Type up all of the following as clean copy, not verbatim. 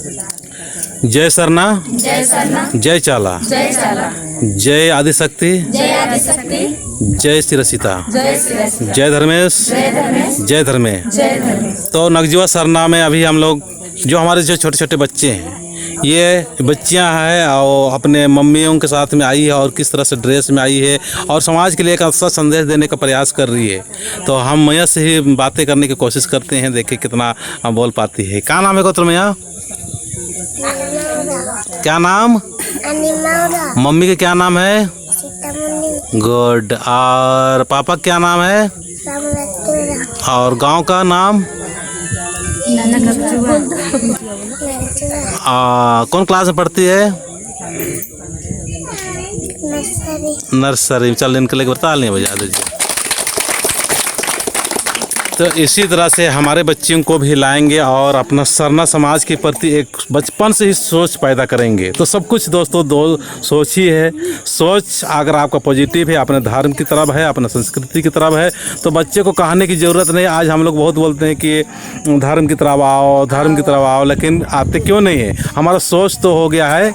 जय सरना, जय सरना, जय चाला, जय चाला, जय आदिशक्ति, जय आदिशक्ति, जय शिरसीता, जय शिरसीता, जय धर्मेश, जय धर्मेश, जय धर्मे। जय धर्मेश। तो नगजीवा सरना में अभी हम लोग जो हमारे जो छोटे छोटे बच्चे हैं, ये बच्चियां हैं और अपने मम्मियों के साथ में आई है और किस तरह से ड्रेस में आई है और समाज के लिए एक अच्छा संदेश देने का प्रयास कर रही है। तो हम मैया से ही बातें करने की कोशिश करते हैं, देखें कितना बोल पाती है। क्या नाम है गौतम मैया? क्या नाम? मम्मी का क्या नाम है? गुड। और पापा क्या नाम है? और गांव का नाम? कौन क्लास में पढ़ती है? नर्सरी। चल इनके लिए बता लें, बजा दीजिए। तो इसी तरह से हमारे बच्चों को भी लाएंगे और अपना सरना समाज के प्रति एक बचपन से ही सोच पैदा करेंगे। तो सब कुछ दोस्तों दो सोच ही है। सोच अगर आपका पॉजिटिव है, अपने धर्म की तरफ है, अपने संस्कृति की तरफ है, तो बच्चे को कहने की ज़रूरत नहीं। आज हम लोग बहुत बोलते हैं कि धर्म की तरफ आओ, धर्म की तरफ आओ, लेकिन आते क्यों नहीं है? हमारा सोच तो हो गया है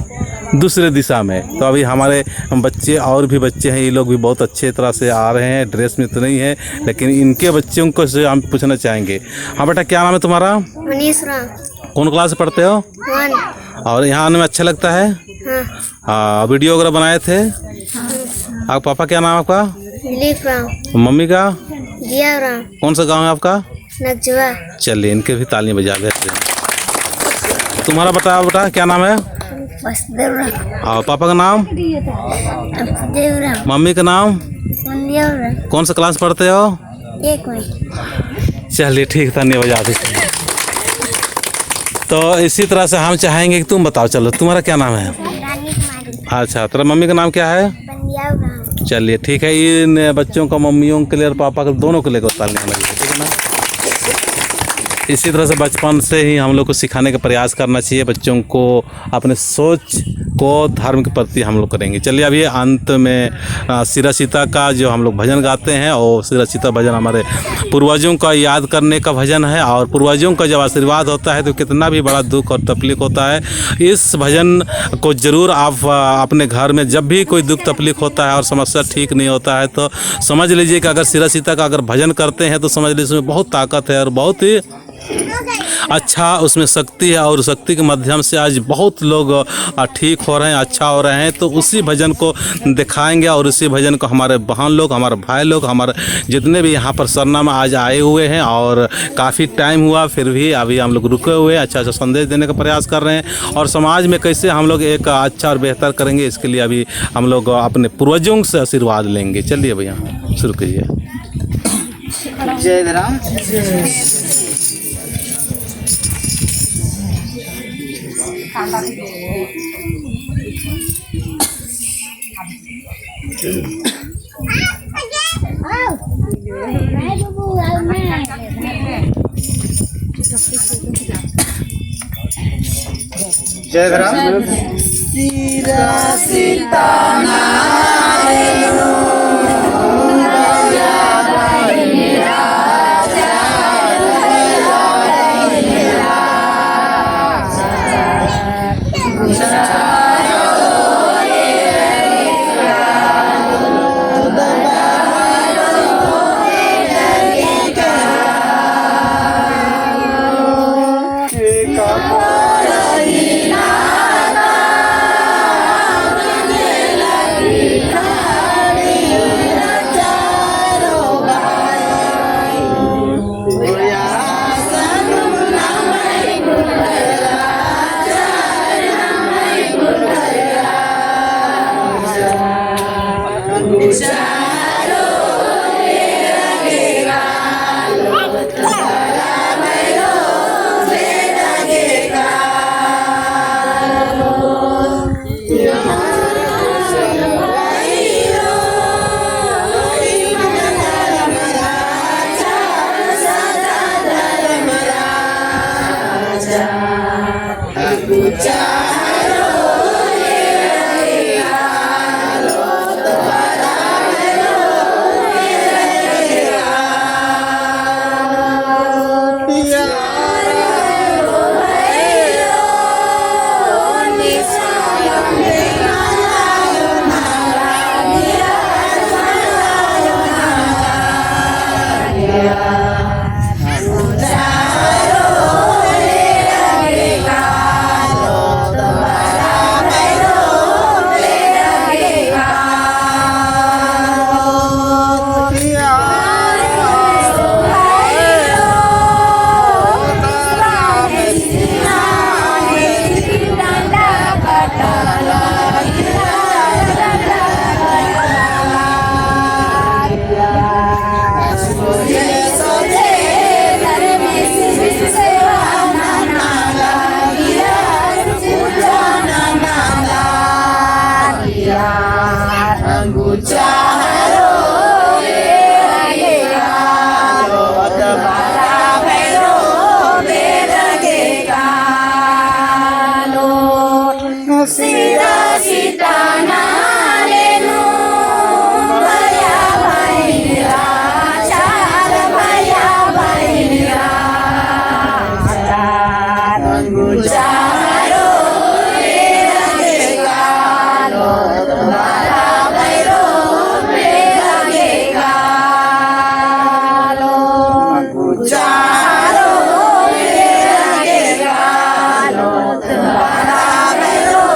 दूसरे दिशा में। तो अभी हमारे बच्चे और भी बच्चे हैं, ये लोग भी बहुत अच्छे तरह से आ रहे हैं। ड्रेस में तो नहीं है, लेकिन इनके बच्चों को से हम पूछना चाहेंगे। हाँ बेटा, क्या नाम है तुम्हारा? मनीष राम। कौन क्लास में पढ़ते हो? 1। और यहाँ आने में अच्छा लगता है? हाँ। वीडियो वगैरह बनाए थे? आप पापा क्या नाम है आपका? दिलीप राम। मम्मी का? जिया राम। कौन सा गाँव है आपका? नगजीवा। चलिए इनके भी तालियां बजा देते हैं। तुम्हारा बताओ बेटा, क्या नाम है? वसुदेव राम। और पापा का नाम? देव राम। मम्मी का नाम? मंदिर राम। कौन सा क्लास पढ़ते हो? 1 में। चलिए ठीक, धन्यवाद बजा देते हैं। तो इसी तरह से हम चाहेंगे कि तुम बताओ। चलो तुम्हारा क्या नाम है? रानी कुमारी। अच्छा, तेरा मम्मी का नाम क्या है? पंजाब राम। चलिए ठीक है। इन बच्चों का मम्मियों के लिए और पापा के दोनों के लिए तालियां लगी, ठीक है ना? इसी तरह से बचपन से ही हम लोग को सिखाने का प्रयास करना चाहिए बच्चों को। अपने सोच को धर्म के प्रति हम लोग करेंगे। चलिए अभी अंत में शिरसीता का जो हम लोग भजन गाते हैं, और शिरसीता भजन हमारे पूर्वजों का याद करने का भजन है। और पूर्वजों का जब आशीर्वाद होता है तो कितना भी बड़ा दुख और तकलीफ होता है, इस भजन को ज़रूर आप अपने घर में जब भी कोई दुख तकलीफ होता है और समस्या ठीक नहीं होता है, तो समझ लीजिए कि अगर शिरसीता का अगर भजन करते हैं तो समझ लीजिए उसमें बहुत ताकत है और बहुत ही अच्छा उसमें शक्ति है। और शक्ति के माध्यम से आज बहुत लोग ठीक हो रहे हैं, अच्छा हो रहे हैं। तो उसी भजन को दिखाएंगे और उसी भजन को हमारे बहन लोग, हमारे भाई लोग, हमारे जितने भी यहाँ पर सरना में आज आए हुए हैं, और काफ़ी टाइम हुआ फिर भी अभी हम लोग रुके हुए हैं, अच्छा अच्छा संदेश देने का प्रयास कर रहे हैं। और समाज में कैसे हम लोग एक अच्छा और बेहतर करेंगे, इसके लिए अभी हम लोग अपने पूर्वजों से आशीर्वाद लेंगे। चलिए भैया शुरू कीजिए। जय राम। जय राम। सीता सीता नालेनु भया भैया चार भया भैया चारो गालो तुम्हारा भैरो लगे गालो चारो लगे गालो तुम्हारा भैरो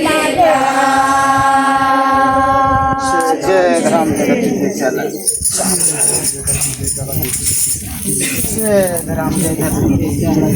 लगे जय ग्राम जगत विद्यालय जय ग्राम जगत विद्यालय